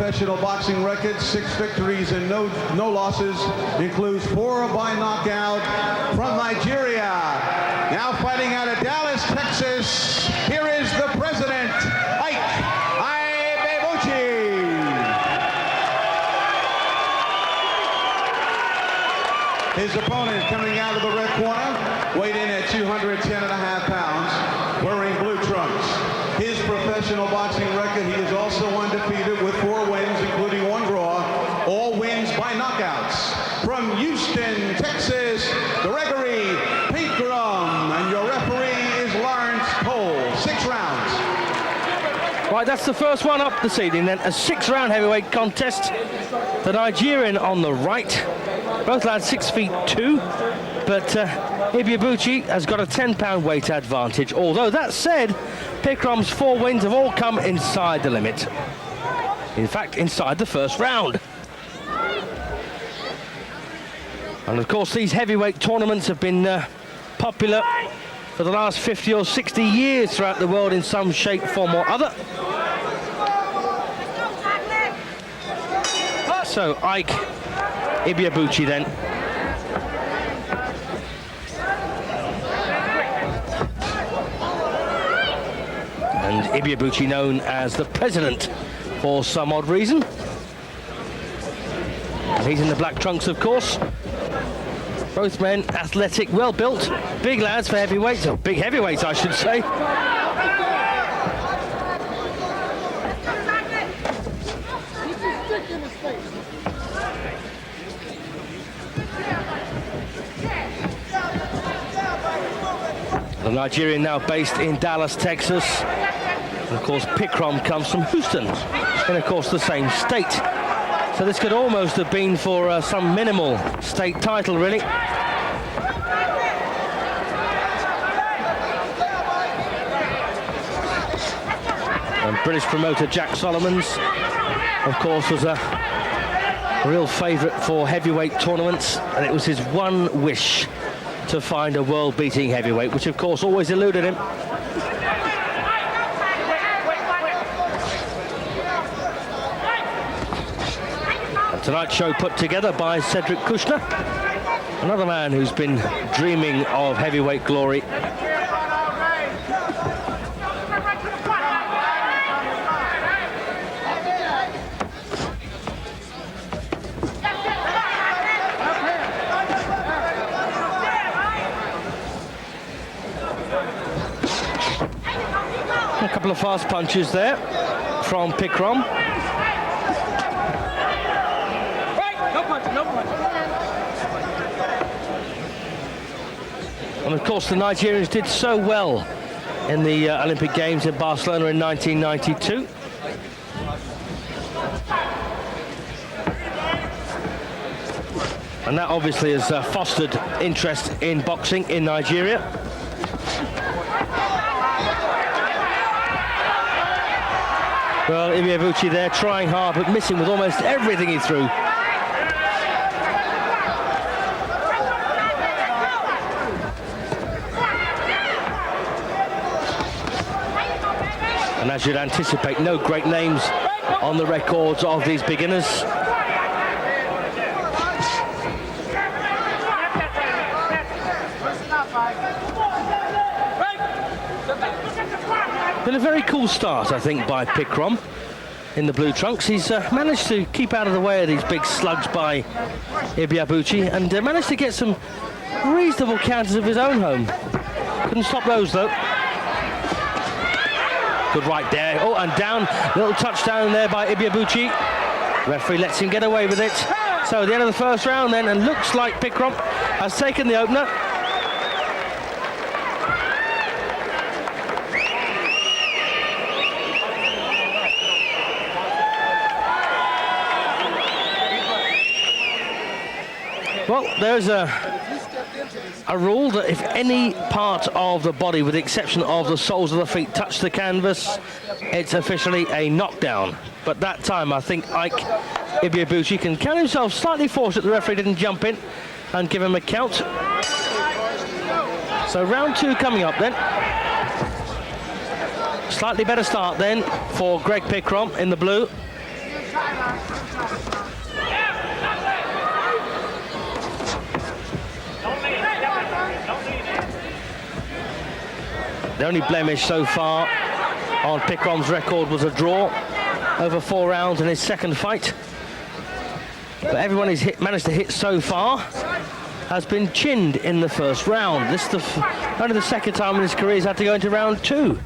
professional boxing record, 6 victories and no losses, includes 4 by knockout from Nigeria. Now fighting out of Dallas, Texas, here is the president, His opponent coming out of the red corner, weighed in at 210.5 pounds, wearing blue trunks. His professional boxing record, he is also undefeated with 4 wins, including 1 draw, all wins by knockouts. From Houston, Texas, the referee, Pete Grum, and your referee is Lawrence Cole. 6 rounds. Right, that's the first one up this evening then, a 6-round heavyweight contest. The Nigerian on the right. Both lads 6'2", but Ibiabuchi has got a 10-pound weight advantage. Although that said, Pikrom's 4 wins have all come inside the limit. In fact, inside the first round. And of course, these heavyweight tournaments have been popular for the last 50 or 60 years throughout the world in some shape, form or other. So Ike Ibiabuchi then. And Ibiabuchi known as the president for some odd reason. And he's in the black trunks, of course. Both men athletic, well built, big lads for heavyweights, or big heavyweights I should say. The Nigerian now based in Dallas, Texas. And of course, Pikrom comes from Houston, in of course the same state. So this could almost have been for some minimal state title, really. And British promoter Jack Solomons, of course, was a real favourite for heavyweight tournaments, and it was his one wish to find a world-beating heavyweight, which of course always eluded him. And tonight's show put together by Cedric Kushner, another man who's been dreaming of heavyweight glory. A couple of fast punches there from Pikrom. And of course the Nigerians did so well in the Olympic Games in Barcelona in 1992. And that obviously has fostered interest in boxing in Nigeria. Well, Ibiabuchi there trying hard but missing with almost everything he threw. And as you'd anticipate, no great names on the records of these beginners. Been a very cool start, I think, by Pikrom in the blue trunks. He's managed to keep out of the way of these big slugs by Ibiabuchi and managed to get some reasonable counters of his own home. Couldn't stop those, though. Good right there. Oh, and down. Little touchdown there by Ibiabuchi. Referee lets him get away with it. So at the end of the first round then, and looks like Pikrom has taken the opener. Well, there's a rule that if any part of the body, with the exception of the soles of the feet, touch the canvas, it's officially a knockdown. But that time, I think Ike Ibiabuchi can count himself slightly fortunate the referee didn't jump in and give him a count. So round 2 coming up then. Slightly better start then for Greg Pikrom in the blue. The only blemish so far on Pickrom's record was a draw over 4 rounds in his second fight. But everyone he's managed to hit so far has been chinned in the first round. This is only the second time in his career he's had to go into round 2.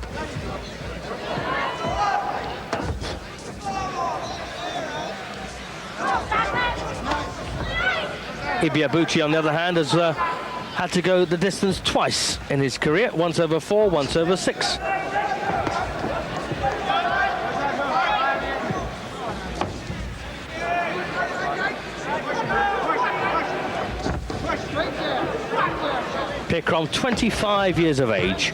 Ibiabuchi, on the other hand, has had to go the distance twice in his career, once over 4, once over 6. Pickrom, 25 years of age,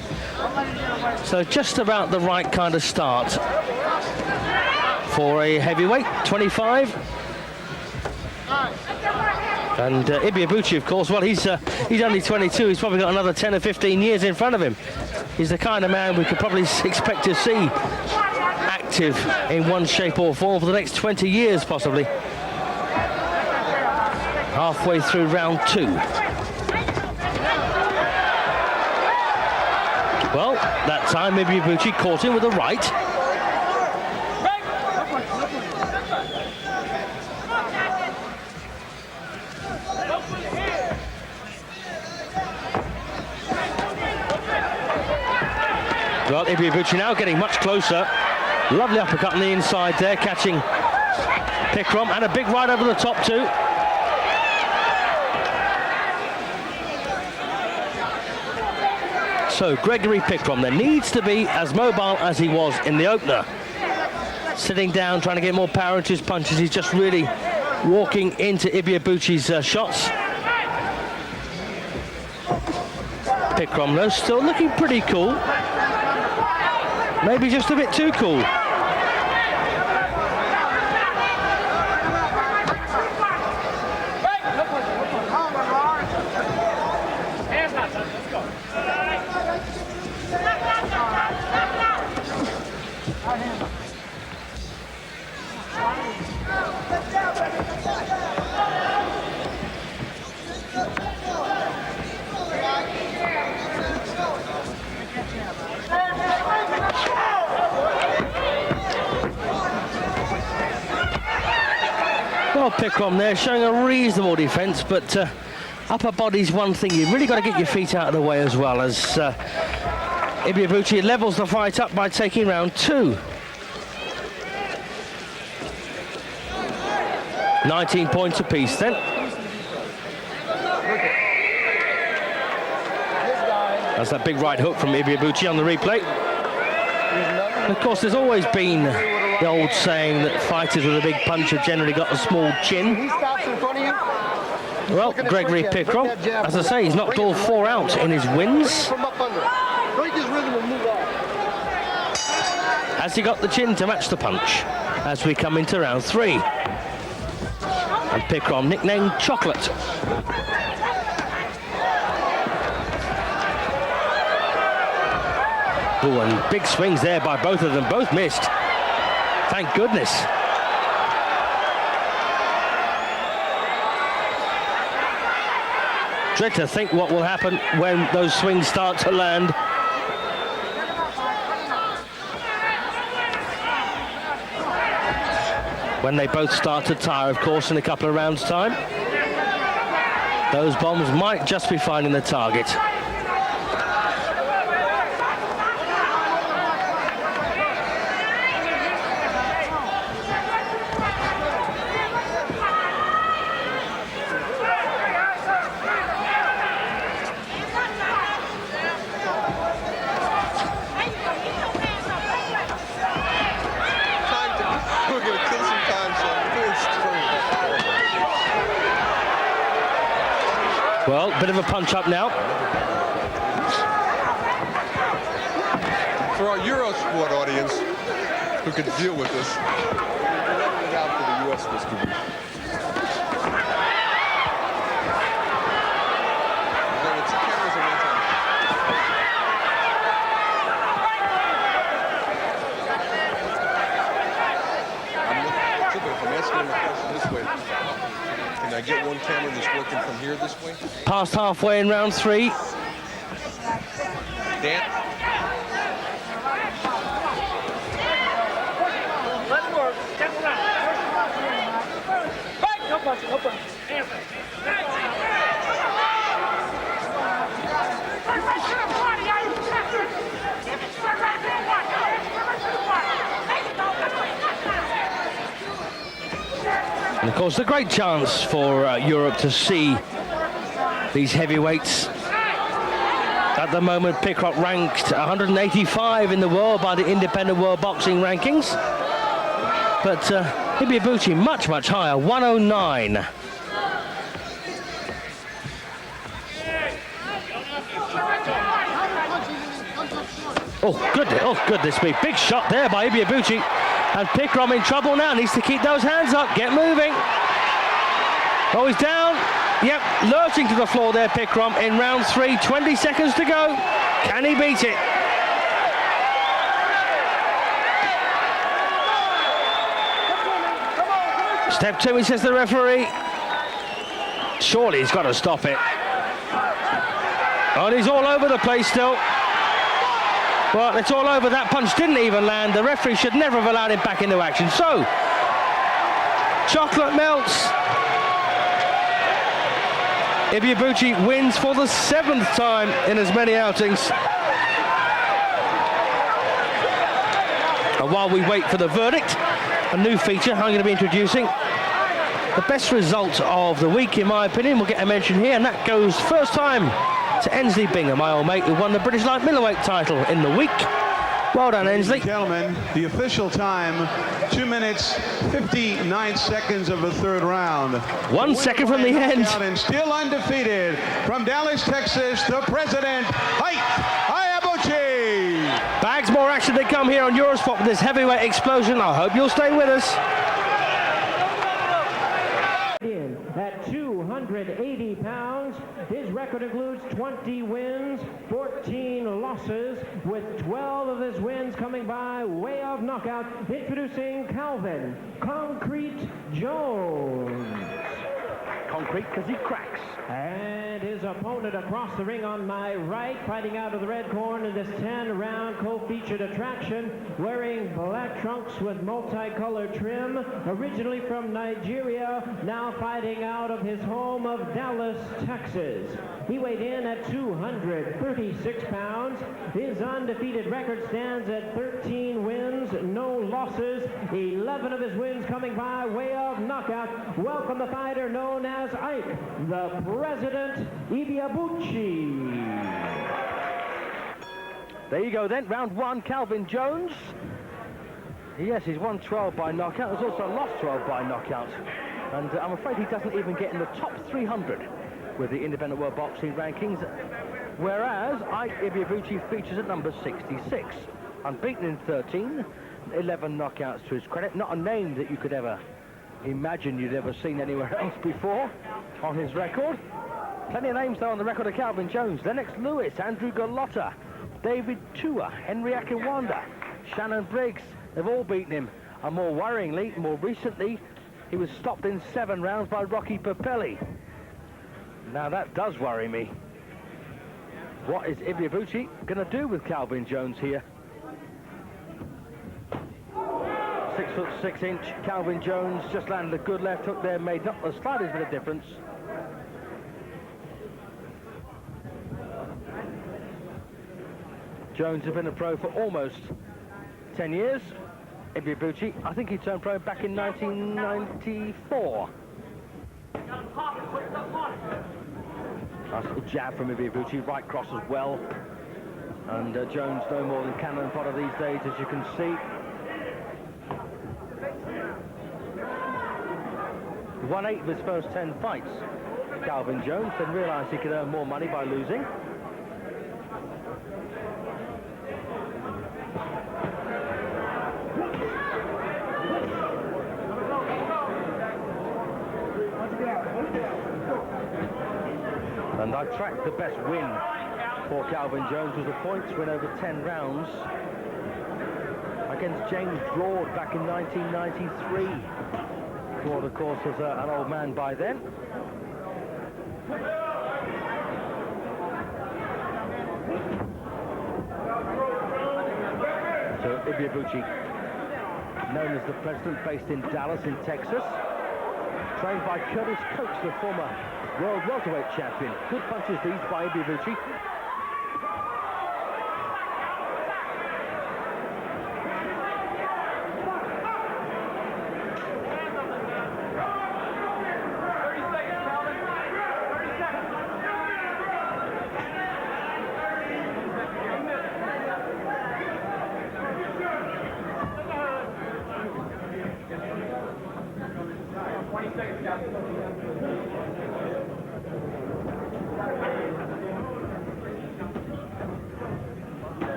so just about the right kind of start for a heavyweight, 25. And Ibiabuchi, of course, well, he's only 22. He's probably got another 10 or 15 years in front of him. He's the kind of man we could probably expect to see active in one shape or form for the next 20 years, possibly. Halfway through round 2. Well, that time Ibiabuchi caught him with a right. Well, Ibiabuchi now getting much closer. Lovely uppercut on the inside there, catching Pickrom, and a big right over the top too. So Gregory Pickrom there needs to be as mobile as he was in the opener. Sitting down, trying to get more power into his punches. He's just really walking into Ibiabuchi's shots. Pickrom, though, still looking pretty cool. Maybe just a bit too cool. Well, Pickrom there showing a reasonable defence, but upper body's one thing. You've really got to get your feet out of the way as well, as Ibiabuchi levels the fight up by taking round 2. 19 points apiece then. That's that big right hook from Ibiabuchi on the replay. And of course, there's always been the old saying that fighters with a big punch have generally got a small chin. Well, Gregory Pickrom, as I say, he's knocked all 4 out in his wins. Has he got the chin to match the punch as we come into round 3? And Pickrom, nicknamed Chocolate. Oh, and big swings there by both of them, both missed. Thank goodness. Dread to think what will happen when those swings start to land. When they both start to tire, of course, in a couple of rounds' time. Those bombs might just be finding the target. Well, bit of a punch up now. For our Eurosport audience who could deal with this, we're letting it out for the U.S. distribution. I'm asking the question this way. Can I get one camera that's working from here this way? Past halfway in round 3. Dan? And of course, a great chance for Europe to see these heavyweights. At the moment, Pickrock ranked 185 in the world by the Independent World Boxing Rankings. But Ibiabuchi much, much higher, 109. Oh, goodness me. Big shot there by Ibiabuchi. And Pickrock in trouble now. Needs to keep those hands up. Get moving. Oh, he's down. Yep, lurching to the floor there, Pickrock in round 3. 20 seconds to go. Can he beat it? Step 2, he says the referee. Surely he's got to stop it. Oh, and he's all over the place still. Well, it's all over. That punch didn't even land. The referee should never have allowed him back into action. So, chocolate melts. Ibiabuchi wins for the 7th time in as many outings. And while we wait for the verdict, a new feature I'm going to be introducing. The best result of the week, in my opinion, will get a mention here, and that goes first time to Ensley Bingham, my old mate, who won the British Light Middleweight title in the week. Well done, Ensley. Ladies and gentlemen, the official time, 2 minutes, 59 seconds of the 3rd round. 1 second from the end. And still undefeated, from Dallas, Texas, the president, Ibiabuchi. Bags more action to come here on Eurosport with this heavyweight explosion. I hope you'll stay with us. At 280 pounds, his record includes 20 wins, 14 losses, with 12 of his wins coming by way of knockout. Introducing Calvin Concrete Jones. Concrete because he cracks. And his opponent across the ring on my right, fighting out of the red corner in this 10-round co-featured attraction, wearing black trunks with multicolored trim, originally from Nigeria, now fighting out of his home of Dallas, Texas. He weighed in at 236 pounds. His undefeated record stands at 13 wins, no losses, 11 of his wins coming by way of knockout. Welcome the fighter known as Ike, the President Ibiabuchi. There you go then, round 1, Calvin Jones. Yes, he's won 12 by knockout. He's also lost 12 by knockout. And I'm afraid he doesn't even get in the top 300 with the Independent World Boxing Rankings. Whereas Ike Ibiabuchi features at number 66. Unbeaten in 13, 11 knockouts to his credit. Not a name that you could ever imagine you'd ever seen anywhere else before on his record. Plenty of names though on the record of Calvin Jones. Lennox Lewis, Andrew Galotta, David Tua, Henry Akinwanda, Shannon Briggs. They've all beaten him. And more worryingly, more recently, he was stopped in 7 rounds by Rocky Papelli. Now that does worry me. What is Ibiabuchi going to do with Calvin Jones here? 6'6" Calvin Jones just landed a good left hook there, made not the slightest bit of difference. Jones has been a pro for almost 10 years. Ibiabuchi, I think he turned pro back in 1994. Nice little jab from Ibiabuchi, right cross as well. And Jones no more than cannon fodder these days, as you can see. He won 8 of his first 10 fights, Calvin Jones, then realised he could earn more money by losing. And I tracked the best win for Calvin Jones was a points win over 10 rounds against James Broad back in 1993. Broad, of course, was an old man by then. So Ibiabuchi, known as the President, based in Dallas in Texas, trained by Curtis Coates, the former world welterweight champion. Good punches these by Ibiabuchi.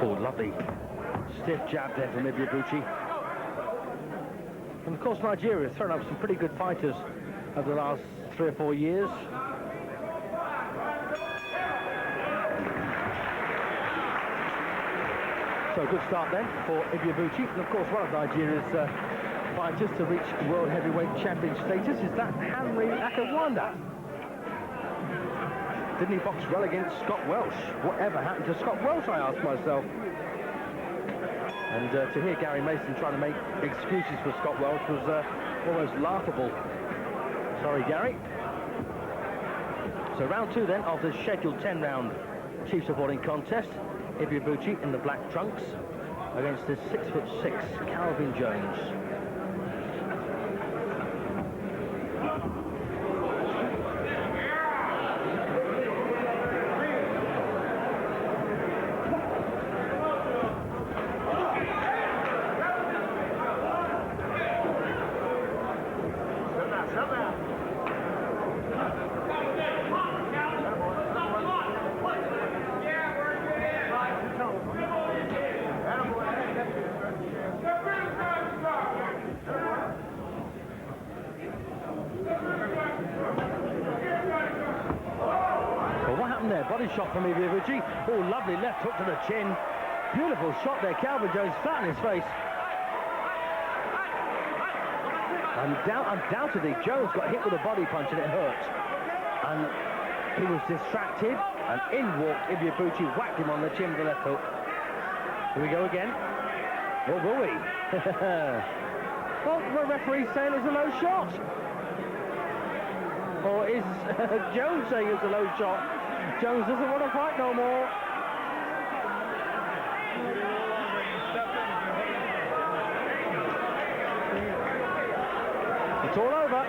Oh, lovely stiff jab there from Ibiabuchi. And of course Nigeria has thrown up some pretty good fighters over the last 3 or 4 years. So a good start then for Ibiabuchi. And of course one of Nigeria's fighters to reach World Heavyweight Champion status is that Henry Akawanda. Didn't he box well against Scott Welsh? Whatever happened to Scott Welsh, I asked myself. And to hear Gary Mason trying to make excuses for Scott Welsh was almost laughable. Sorry, Gary. So round 2 then of the scheduled 10-round chief supporting contest. Ibiabuchi in the black trunks against the 6'6" Calvin Jones. Body shot from Ibiabuchi. Oh, lovely left hook to the chin. Beautiful shot there. Calvin Jones flat in his face. Undoubtedly, Jones got hit with a body punch and it hurt. And he was distracted. And in walked Ibiabuchi, whacked him on the chin with the left hook. Here we go again. Or will we? Well, the referee's saying it's a low shot. Or is Jones saying it's a low shot? Jones doesn't want to fight no more. It's all over.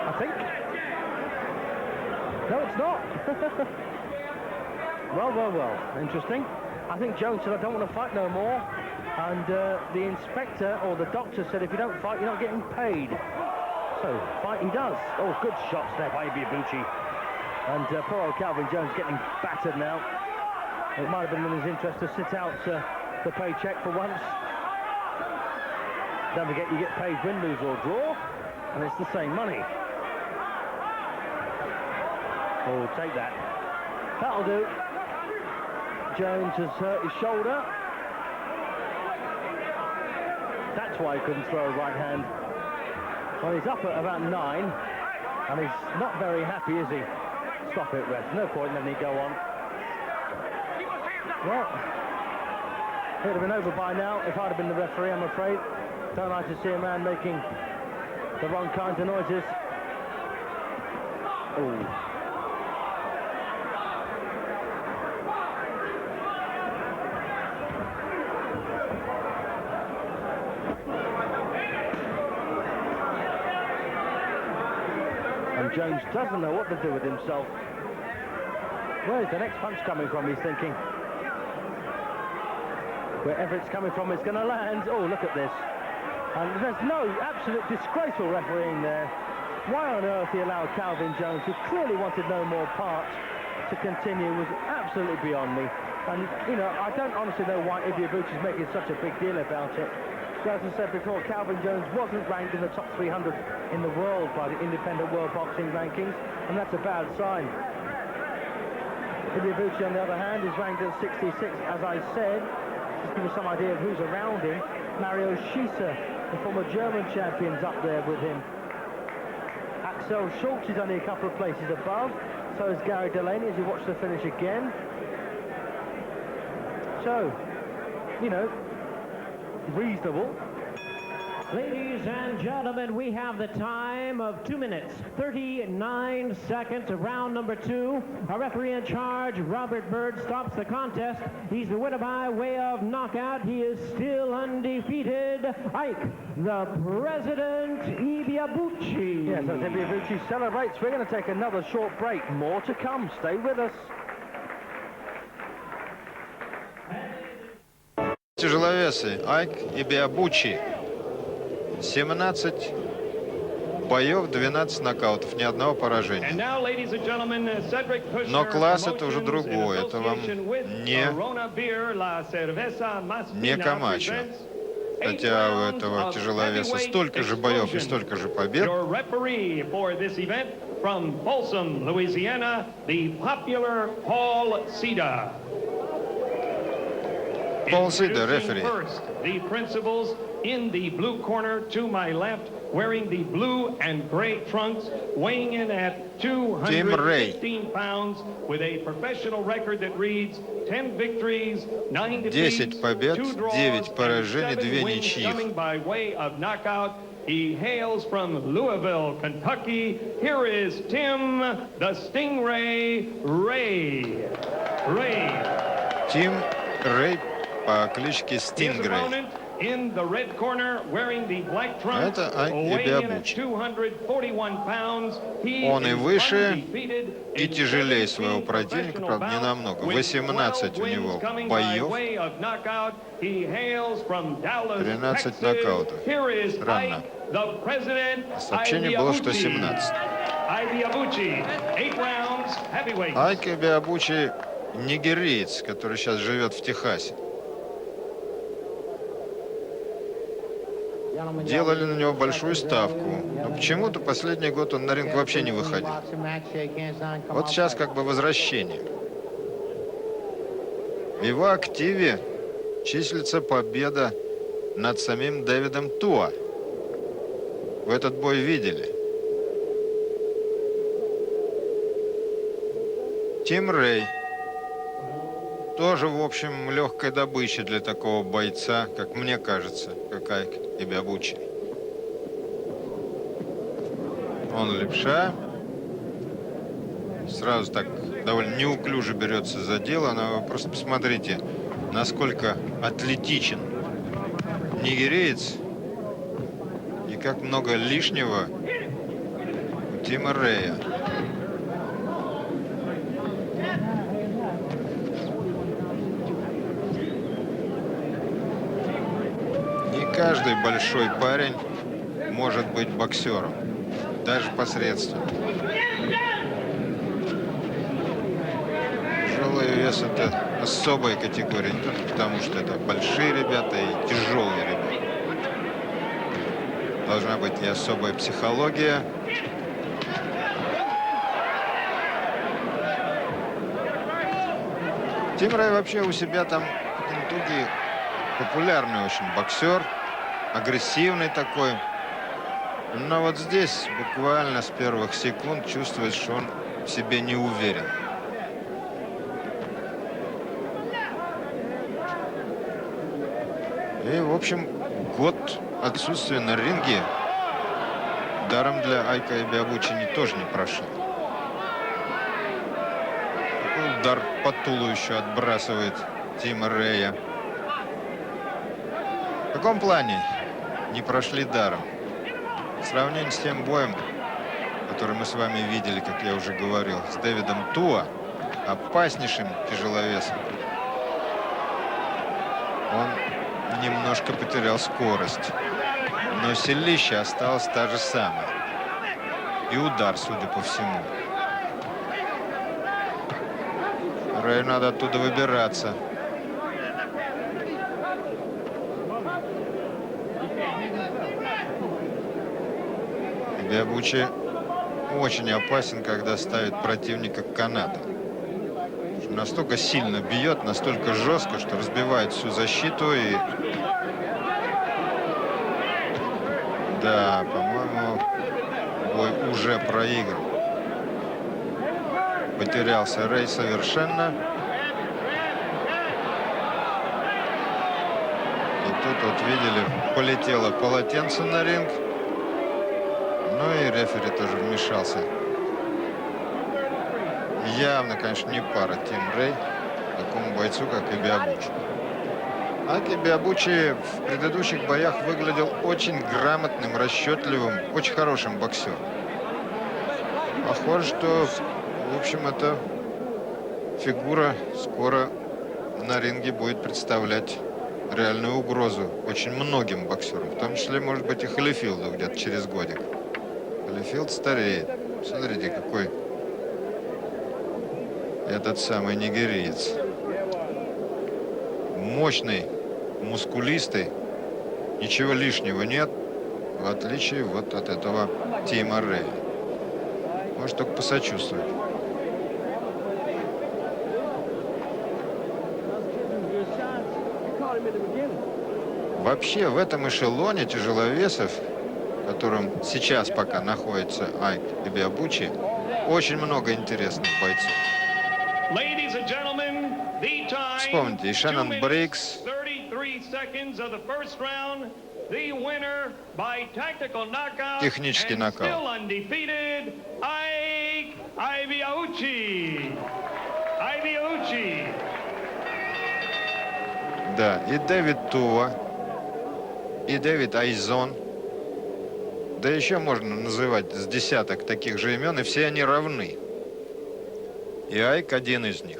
I think. No, it's not. Well. Interesting. I think Jones said, I don't want to fight no more. And the inspector or the doctor said, if you don't fight, you're not getting paid. So, fight he does. Oh, good shots there by Ibiabuchi. And poor old Calvin Jones getting battered now. It might have been in his interest to sit out the paycheck for once. Don't forget, you get paid win, lose or draw. And it's the same money. Oh, take that. That'll do. Jones has hurt his shoulder. That's why he couldn't throw a right hand. Well, he's up at about 9, and he's not very happy, is he? Stop it, ref. No point in letting it go on. Well, it would have been over by now if I'd have been the referee, I'm afraid. Don't like to see a man making the wrong kinds of noises. Oh. Jones doesn't know what to do with himself. Where's the next punch coming from, he's thinking. Wherever it's coming from, it's going to land. Oh, look at this. And there's no absolute disgraceful refereeing there. Why on earth he allowed Calvin Jones, who clearly wanted no more part, to continue was absolutely beyond me. And, you know, I don't honestly know why Ibiabuchi's making such a big deal about it. As I said before, Calvin Jones wasn't ranked in the top 300 in the world by the independent world boxing rankings, and that's a bad sign. Ibiabuchi, on the other hand, is ranked at 66, as I said. Just give you some idea of who's around him. Mario Schieser, the former German champion's up there with him. Axel Schultz is only a couple of places above. So is Gary Delaney, as you watch the finish again. So, you know, reasonable. Ladies and gentlemen, we have the time of 2 minutes, 39 seconds of round number 2. Our referee in charge, Robert Bird, stops the contest. He's the winner by way of knockout. He is still undefeated. Ike, the President, Ibiabuchi. Yes, as Ibiabuchi celebrates, we're going to take another short break. More to come. Stay with us. Тяжеловесы Айк Ibiabuchi 17 боев, 12 нокаутов, ни одного поражения. Но класс это уже другой, это вам не Камачо. Хотя у этого тяжеловеса столько же боев и столько же побед. Пол Сида, рефери. In the blue corner to my left, wearing the blue and gray trunks, weighing in at 215 pounds, with a professional record that reads 10 victories, 9 defeats, 10 побед, 9 поражений, 2 ничьих. Coming by way of knockout. He hails from Louisville, Kentucky. Here is Tim the Stingray Ray. Тим Рэй по кличке Стингрей. In the red corner, wearing the black trunks, weighing in at 241 pounds. Он и выше, и тяжелее своего противника, правда, не намного. 18 у него боев, 13 нокаутов. Странно. Сообщение было, что 17. Айки Биабучи нигериец, который сейчас живет в Техасе. Делали на него большую ставку, но почему-то последний год он на ринг вообще не выходил. Вот сейчас как бы возвращение. В его активе числится победа над самим Дэвидом Туа. Вы этот бой видели. Тим Рэй. Тоже, в общем, легкая добыча для такого бойца, как мне кажется, как Айки Биабучи. Он левша. Сразу так довольно неуклюже берется за дело. Но вы просто посмотрите, насколько атлетичен нигериец и как много лишнего у Тима Рэя. Каждый большой парень может быть боксером, даже посредственно. Тяжелый вес — это особая категория, не только потому, что это большие ребята и тяжелые ребята. Должна быть и особая психология. Тим Рэй вообще у себя там в Кентукки популярный очень боксер. Агрессивный такой. Но вот здесь буквально с первых секунд чувствует, что он в себе не уверен. И, в общем, год отсутствия на ринге даром для Айка Биабучи тоже не прошел. Такой удар по туловищу отбрасывает Тима Рэя. В каком плане не прошли даром? В сравнении с тем боем, который мы с вами видели, как я уже говорил, с Дэвидом Туа, опаснейшим тяжеловесом, он немножко потерял скорость. Но силища осталась та же самая. И удар, судя по всему. Рэю надо оттуда выбираться. Биабучи очень опасен, когда ставит противника к канату. Настолько сильно бьет, настолько жестко, что разбивает всю защиту. И да, по-моему, бой уже проигран. Потерялся Рэй совершенно. И тут вот видели, полетело полотенце на ринг. Ну и рефери тоже вмешался. Явно, конечно, не пара Тим Рэй такому бойцу, как и Биабучи. Айки Биабучи в предыдущих боях выглядел очень грамотным, расчетливым, очень хорошим боксером. Похоже, что, в общем, эта фигура скоро на ринге будет представлять реальную угрозу очень многим боксерам, в том числе, может быть, и Холлифилду где-то через годик. Холлифилд стареет. Смотрите, какой этот самый нигериец. Мощный, мускулистый, ничего лишнего нет, в отличие вот от этого Тима Рэя. Может только посочувствовать. Вообще в этом эшелоне тяжеловесов, в котором сейчас пока находится Айк и Биабучи, очень много интересных бойцов. Вспомните, и Шеннон Брикс, технический нокаут. Да, и Дэвид Туа, и Дэвид Айзон. Да еще можно называть с десяток таких же имен, и все они равны. И Айк один из них.